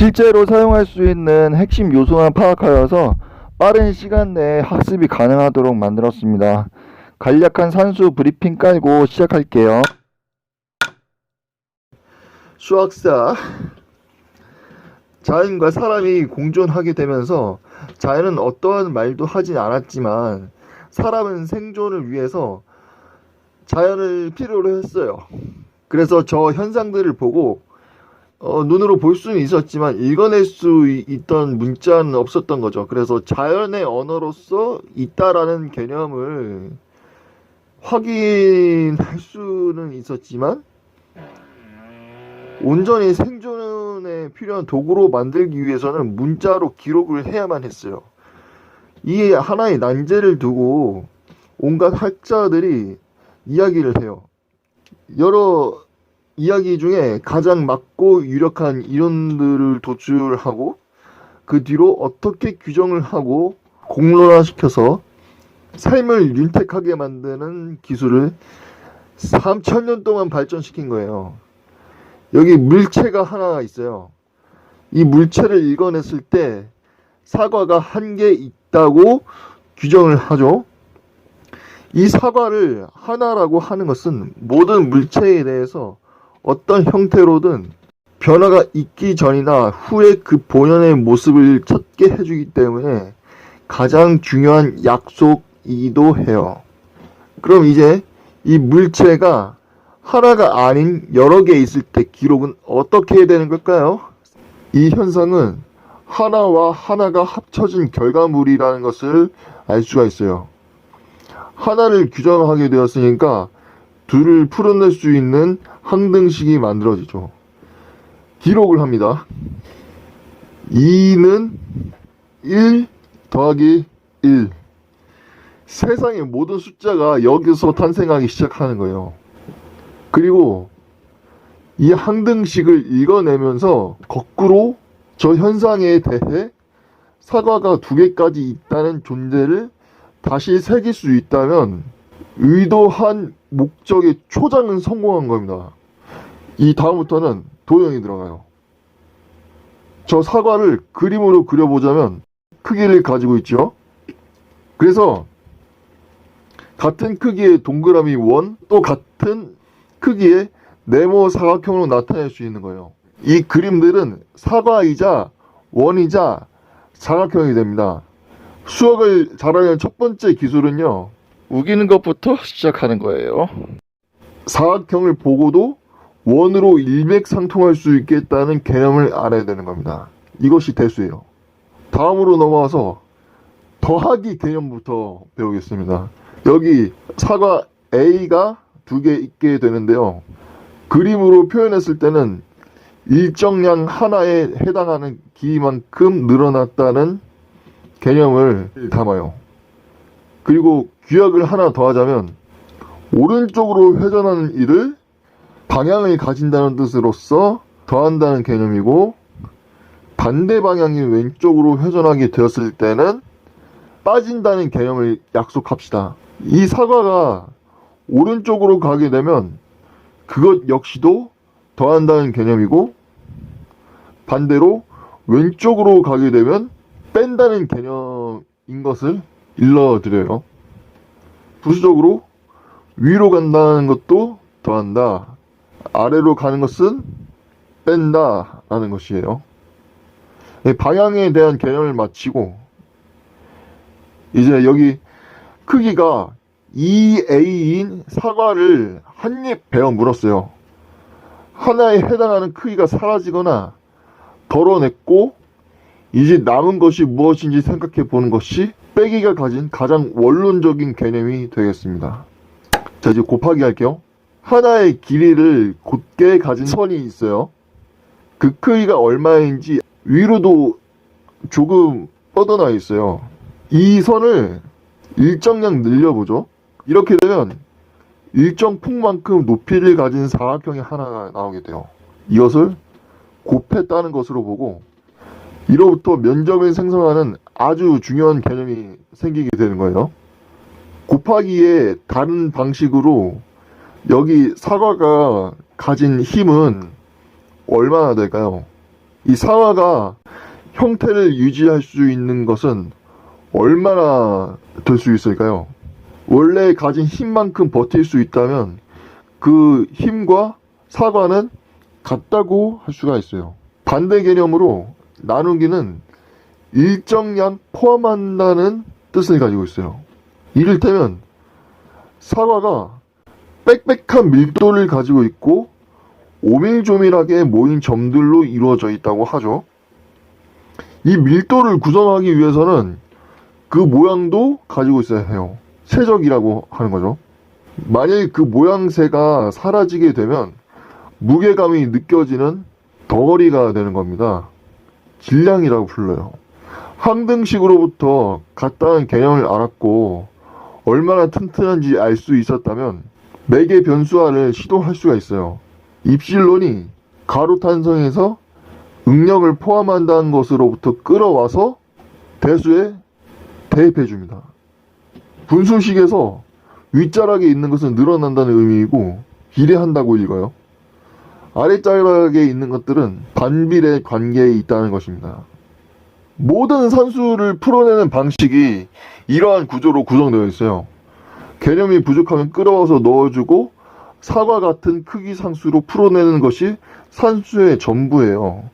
실제로 사용할 수 있는 핵심 요소만 파악하여서 빠른 시간 내에 학습이 가능하도록 만들었습니다. 간략한 산수 브리핑 깔고 시작할게요. 수학사. 자연과 사람이 공존하게 되면서 자연은 어떠한 말도 하진 않았지만 사람은 생존을 위해서 자연을 필요로 했어요. 그래서 저 현상들을 보고 눈으로 볼 수는 있었지만 읽어낼 수 있던 문자는 없었던 거죠. 그래서 자연의 언어로서 있다라는 개념을 확인할 수는 있었지만 온전히 생존에 필요한 도구로 만들기 위해서는 문자로 기록을 해야만 했어요. 이 하나의 난제를 두고 온갖 학자들이 이야기를 해요. 여러 이야기 중에 가장 맞고 유력한 이론들을 도출하고 그 뒤로 어떻게 규정을 하고 공론화시켜서 삶을 윤택하게 만드는 기술을 3000년 동안 발전시킨 거예요. 여기 물체가 하나 있어요. 이 물체를 읽어냈을 때 사과가 한 개 있다고 규정을 하죠. 이 사과를 하나라고 하는 것은 모든 물체에 대해서 어떤 형태로든 변화가 있기 전이나 후에 그 본연의 모습을 찾게 해주기 때문에 가장 중요한 약속이기도 해요. 그럼 이제 이 물체가 하나가 아닌 여러 개 있을 때 기록은 어떻게 해야 되는 걸까요? 이 현상은 하나와 하나가 합쳐진 결과물이라는 것을 알 수가 있어요. 하나를 규정하게 되었으니까 둘을 풀어낼 수 있는 항등식이 만들어지죠. 기록을 합니다. 2는 1 더하기 1. 세상의 모든 숫자가 여기서 탄생하기 시작하는 거예요. 그리고 이 항등식을 읽어내면서 거꾸로 저 현상에 대해 사과가 2개까지 있다는 존재를 다시 새길 수 있다면 의도한 목적의 초장은 성공한 겁니다. 이 다음부터는 도형이 들어가요. 저 사과를 그림으로 그려보자면 크기를 가지고 있죠. 그래서 같은 크기의 동그라미 원, 또 같은 크기의 네모 사각형으로 나타낼 수 있는 거예요. 이 그림들은 사과이자 원이자 사각형이 됩니다. 수학을 잘하는 첫 번째 기술은요, 우기는 것부터 시작하는 거예요. 사각형을 보고도 원으로 일맥상통할 수 있겠다는 개념을 알아야 되는 겁니다. 이것이 대수예요. 다음으로 넘어와서 더하기 개념부터 배우겠습니다. 여기 사과 A가 2개 있게 되는데요. 그림으로 표현했을 때는 일정량 하나에 해당하는 길이만큼 늘어났다는 개념을 담아요. 그리고 규약을 하나 더하자면 오른쪽으로 회전하는 일을 방향을 가진다는 뜻으로서 더한다는 개념이고, 반대 방향이 왼쪽으로 회전하게 되었을 때는 빠진다는 개념을 약속합시다. 이 사과가 오른쪽으로 가게 되면 그것 역시도 더한다는 개념이고, 반대로 왼쪽으로 가게 되면 뺀다는 개념인 것을 일러드려요. 부수적으로 위로 간다는 것도 더한다, 아래로 가는 것은 뺀다 라는 것이에요. 방향에 대한 개념을 마치고 이제 여기 크기가 2A인 사과를 한 입 베어 물었어요. 하나에 해당하는 크기가 사라지거나 덜어냈고 이제 남은 것이 무엇인지 생각해 보는 것이 빼기가 가진 가장 원론적인 개념이 되겠습니다. 자, 이제 곱하기 할게요. 하나의 길이를 곧게 가진 선이 있어요. 그 크기가 얼마인지 위로도 조금 뻗어나 있어요. 이 선을 일정량 늘려보죠. 이렇게 되면 일정 폭만큼 높이를 가진 사각형이 하나가 나오게 돼요. 이것을 곱했다는 것으로 보고 이로부터 면적을 생성하는 아주 중요한 개념이 생기게 되는 거예요. 곱하기의 다른 방식으로 여기 사과가 가진 힘은 얼마나 될까요? 이 사화가 형태를 유지할 수 있는 것은 얼마나 될 수 있을까요? 원래 가진 힘만큼 버틸 수 있다면 그 힘과 사과는 같다고 할 수가 있어요. 반대 개념으로 나누기는 일정량 포함한다는 뜻을 가지고 있어요. 이를테면 사과가 빽빽한 밀도를 가지고 있고 오밀조밀하게 모인 점들로 이루어져 있다고 하죠. 이 밀도를 구성하기 위해서는 그 모양도 가지고 있어야 해요. 세적이라고 하는 거죠. 만일 그 모양새가 사라지게 되면 무게감이 느껴지는 덩어리가 되는 겁니다. 질량이라고 불러요. 항등식으로부터 같다는 개념을 알았고 얼마나 튼튼한지 알 수 있었다면 매개 변수화를 시도할 수가 있어요. 입실론이 가로탄성에서 응력을 포함한다는 것으로부터 끌어와서 대수에 대입해 줍니다. 분수식에서 윗자락에 있는 것은 늘어난다는 의미이고 비례한다고 읽어요. 아랫자락에 있는 것들은 반비례 관계에 있다는 것입니다. 모든 산수를 풀어내는 방식이 이러한 구조로 구성되어 있어요. 개념이 부족하면 끌어와서 넣어주고 사과 같은 크기 상수로 풀어내는 것이 산수의 전부예요.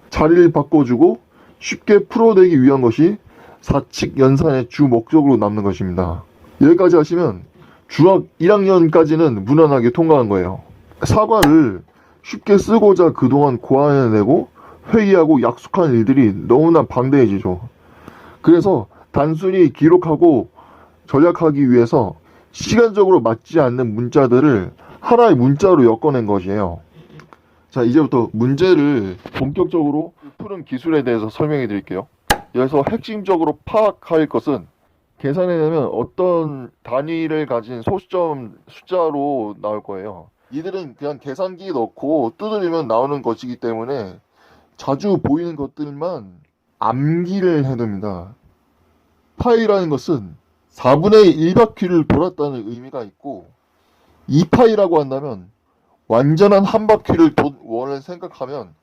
자리를 바꿔주고 쉽게 풀어내기 위한 것이 사칙 연산의 주 목적으로 남는 것입니다. 여기까지 하시면 중학 1학년까지는 무난하게 통과한 거예요. 사과를 쉽게 쓰고자 그동안 고안해내고 회의하고 약속한 일들이 너무나 방대해지죠. 그래서 단순히 기록하고 전략하기 위해서 시간적으로 맞지 않는 문자들을 하나의 문자로 엮어낸 것이에요. 자, 이제부터 문제를 본격적으로 푸는 기술에 대해서 설명해 드릴게요. 여기서 핵심적으로 파악할 것은 계산해내면 어떤 단위를 가진 소수점 숫자로 나올 거예요. 이들은 그냥 계산기에 넣고 두드리면 나오는 것이기 때문에 자주 보이는 것들만 암기를 해둡니다. 파이라는 것은 4분의 1바퀴를 돌았다는 의미가 있고 2파이라고 한다면 완전한 한 바퀴를 돈 원을 생각하면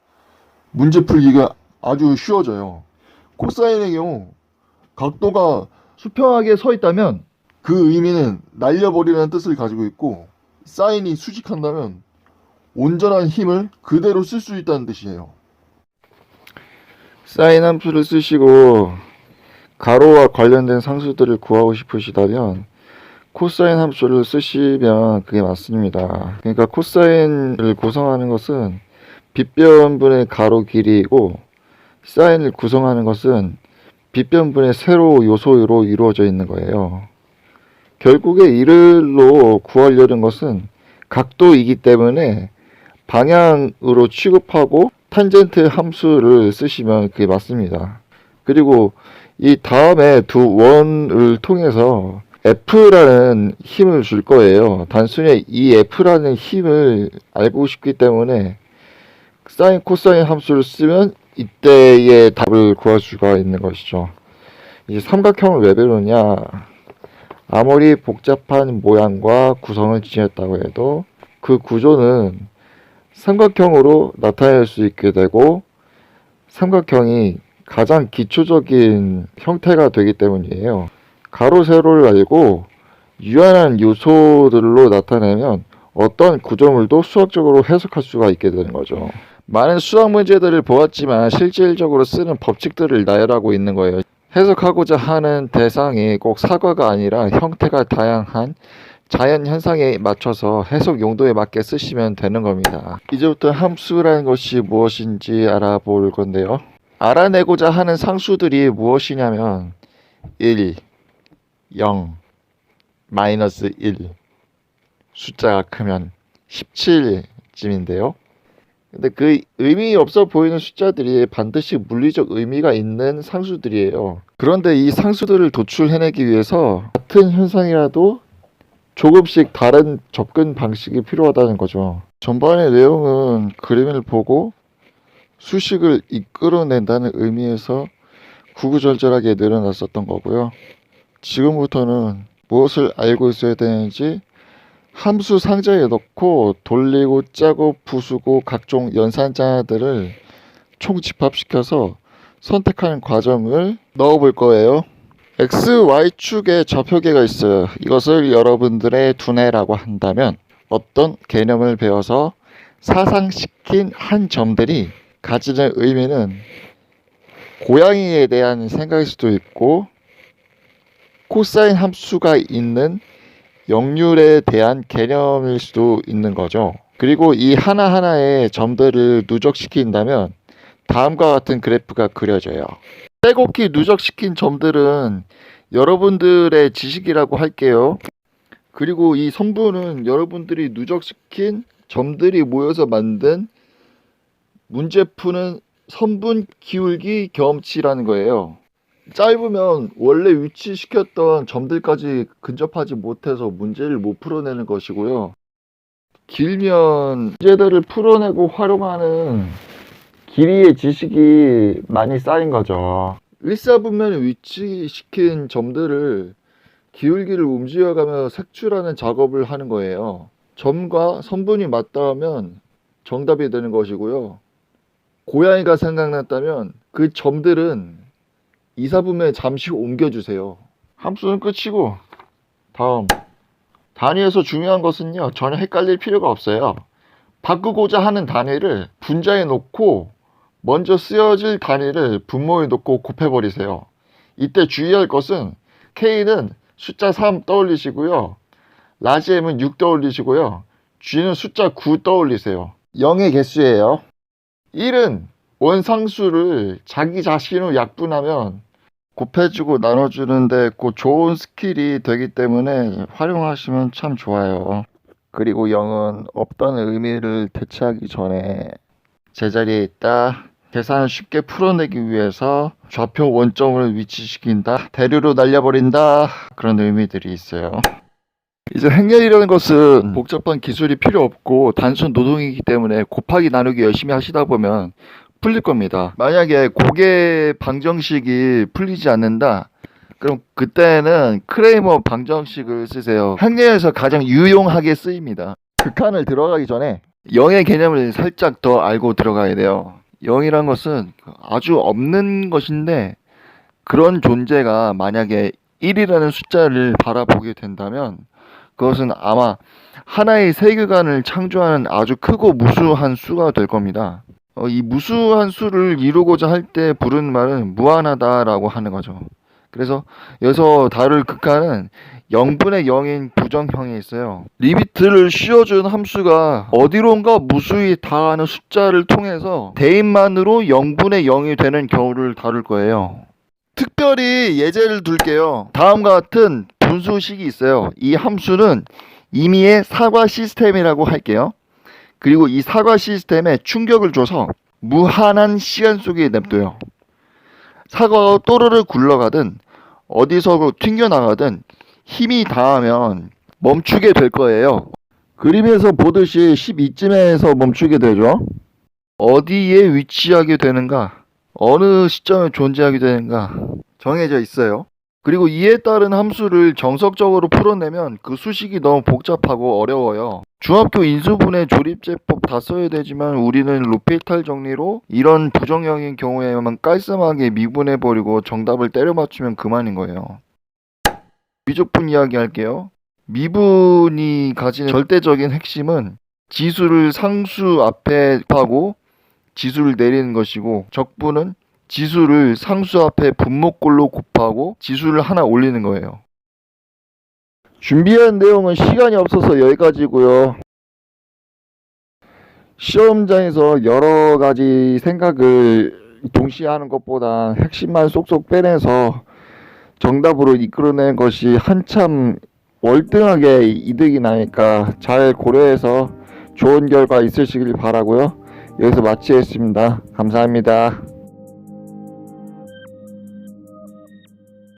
문제 풀기가 아주 쉬워져요. 코사인의 경우 각도가 수평하게 서 있다면 그 의미는 날려버리라는 뜻을 가지고 있고 사인이 수직한다면 온전한 힘을 그대로 쓸 수 있다는 뜻이에요. 사인 함수를 쓰시고 가로와 관련된 상수들을 구하고 싶으시다면 코사인 함수를 쓰시면 그게 맞습니다. 그러니까 코사인을 구성하는 것은 빗변분의 가로 길이이고 사인을 구성하는 것은 빗변분의 세로 요소로 이루어져 있는 거예요. 결국에 이를로 구하려는 것은 각도이기 때문에 방향으로 취급하고 탄젠트 함수를 쓰시면 그게 맞습니다. 그리고 이 다음에 두 원을 통해서 F라는 힘을 줄 거예요. 단순히 이 F라는 힘을 알고 싶기 때문에 사인 코사인 함수를 쓰면 이때의 답을 구할 수가 있는 것이죠. 이제 삼각형을 왜 배우느냐? 아무리 복잡한 모양과 구성을 지녔다고 해도 그 구조는 삼각형으로 나타낼 수 있게 되고 삼각형이 가장 기초적인 형태가 되기 때문이에요. 가로, 세로를 알고 유한한 요소들로 나타내면 어떤 구조물도 수학적으로 해석할 수가 있게 되는 거죠. 많은 수학 문제들을 보았지만 실질적으로 쓰는 법칙들을 나열하고 있는 거예요. 해석하고자 하는 대상이 꼭 사과가 아니라 형태가 다양한 자연 현상에 맞춰서 해석 용도에 맞게 쓰시면 되는 겁니다. 이제부터 함수라는 것이 무엇인지 알아볼 건데요. 알아내고자 하는 상수들이 무엇이냐면 1, 0, 마이너스 1, 숫자가 크면 17쯤인데요. 근데 그 의미 없어 보이는 숫자들이 반드시 물리적 의미가 있는 상수들이에요. 그런데 이 상수들을 도출해내기 위해서 같은 현상이라도 조금씩 다른 접근 방식이 필요하다는 거죠. 전반의 내용은 그림을 보고 수식을 이끌어낸다는 의미에서 구구절절하게 늘어났었던 거고요. 지금부터는 무엇을 알고 있어야 되는지 함수 상자에 넣고 돌리고 짜고 부수고 각종 연산자들을 총집합시켜서 선택하는 과정을 넣어볼 거예요. X, Y축에 좌표계가 있어요. 이것을 여러분들의 두뇌라고 한다면 어떤 개념을 배워서 사상시킨 한 점들이 가지는 의미는 고양이에 대한 생각일 수도 있고 코사인 함수가 있는 역률에 대한 개념일 수도 있는 거죠. 그리고 이 하나하나의 점들을 누적시킨다면 다음과 같은 그래프가 그려져요. 빼곡히 누적시킨 점들은 여러분들의 지식이라고 할게요. 그리고 이 선분은 여러분들이 누적시킨 점들이 모여서 만든 문제 푸는 선분 기울기 경험치라는 거예요. 짧으면 원래 위치시켰던 점들까지 근접하지 못해서 문제를 못 풀어내는 것이고요. 길면 문제들을 풀어내고 활용하는 길이의 지식이 많이 쌓인 거죠. 일사분면에 위치시킨 점들을 기울기를 움직여가며 색출하는 작업을 하는 거예요. 점과 선분이 맞닿으면 정답이 되는 것이고요. 고양이가 생각났다면 그 점들은 이사분면에 잠시 옮겨주세요. 함수는 끝이고 다음 단위에서 중요한 것은요, 전혀 헷갈릴 필요가 없어요. 바꾸고자 하는 단위를 분자에 놓고 먼저 쓰여질 단위를 분모에 놓고 곱해버리세요. 이때 주의할 것은 K는 숫자 3 떠올리시고요. 라지 M은 6 떠올리시고요. G는 숫자 9 떠올리세요. 0의 개수예요. 1은 원상수를 자기 자신으로 약분하면 곱해주고 나눠주는데 그 좋은 스킬이 되기 때문에 활용하시면 참 좋아요. 그리고 0은 없다는 의미를 대체하기 전에 제자리에 있다. 계산을 쉽게 풀어내기 위해서 좌표 원점을 위치시킨다. 대류로 날려버린다. 그런 의미들이 있어요. 이제 행렬이라는 것은 복잡한 기술이 필요 없고 단순 노동이기 때문에 곱하기 나누기 열심히 하시다 보면 풀릴 겁니다. 만약에 고개 방정식이 풀리지 않는다, 그럼 그때는 크레이머 방정식을 쓰세요. 행렬에서 가장 유용하게 쓰입니다. 극한을 들어가기 전에 0의 개념을 살짝 더 알고 들어가야 돼요. 0이란 것은 아주 없는 것인데 그런 존재가 만약에 1이라는 숫자를 바라보게 된다면 그것은 아마 하나의 세계관을 창조하는 아주 크고 무수한 수가 될 겁니다. 이 무수한 수를 이루고자 할 때 부르는 말은 무한하다라고 하는 거죠. 그래서 여기서 다룰 극한은 0분의 0인 부정형이 있어요. 리미트를 씌워준 함수가 어디론가 무수히 다하는 숫자를 통해서 대입만으로 0분의 0이 되는 경우를 다룰 거예요. 특별히 예제를 둘게요. 다음과 같은 분수식이 있어요. 이 함수는 임의의 사과 시스템이라고 할게요. 그리고 이 사과 시스템에 충격을 줘서 무한한 시간 속에 냅둬요. 사과가 또르르 굴러가든 어디서 튕겨나가든 힘이 닿으면 멈추게 될 거예요. 그림에서 보듯이 12쯤에서 멈추게 되죠. 어디에 위치하게 되는가, 어느 시점에 존재하게 되는가 정해져 있어요. 그리고 이에 따른 함수를 정석적으로 풀어내면 그 수식이 너무 복잡하고 어려워요. 중학교 인수분해 조립제법 다 써야 되지만 우리는 루페탈 정리로 이런 부정형인 경우에만 깔끔하게 미분해버리고 정답을 때려 맞추면 그만인 거예요. 미적분 이야기 할게요. 미분이 가지는 절대적인 핵심은 지수를 상수 앞에 하고 지수를 내리는 것이고, 적분은 지수를 상수 앞에 분모꼴로 곱하고 지수를 하나 올리는 거예요. 준비한 내용은 시간이 없어서 여기까지고요. 시험장에서 여러 가지 생각을 동시에 하는 것보다 핵심만 쏙쏙 빼내서 정답으로 이끌어내는 것이 한참 월등하게 이득이 나니까 잘 고려해서 좋은 결과 있으시길 바라고요. 여기서 마치겠습니다. 감사합니다.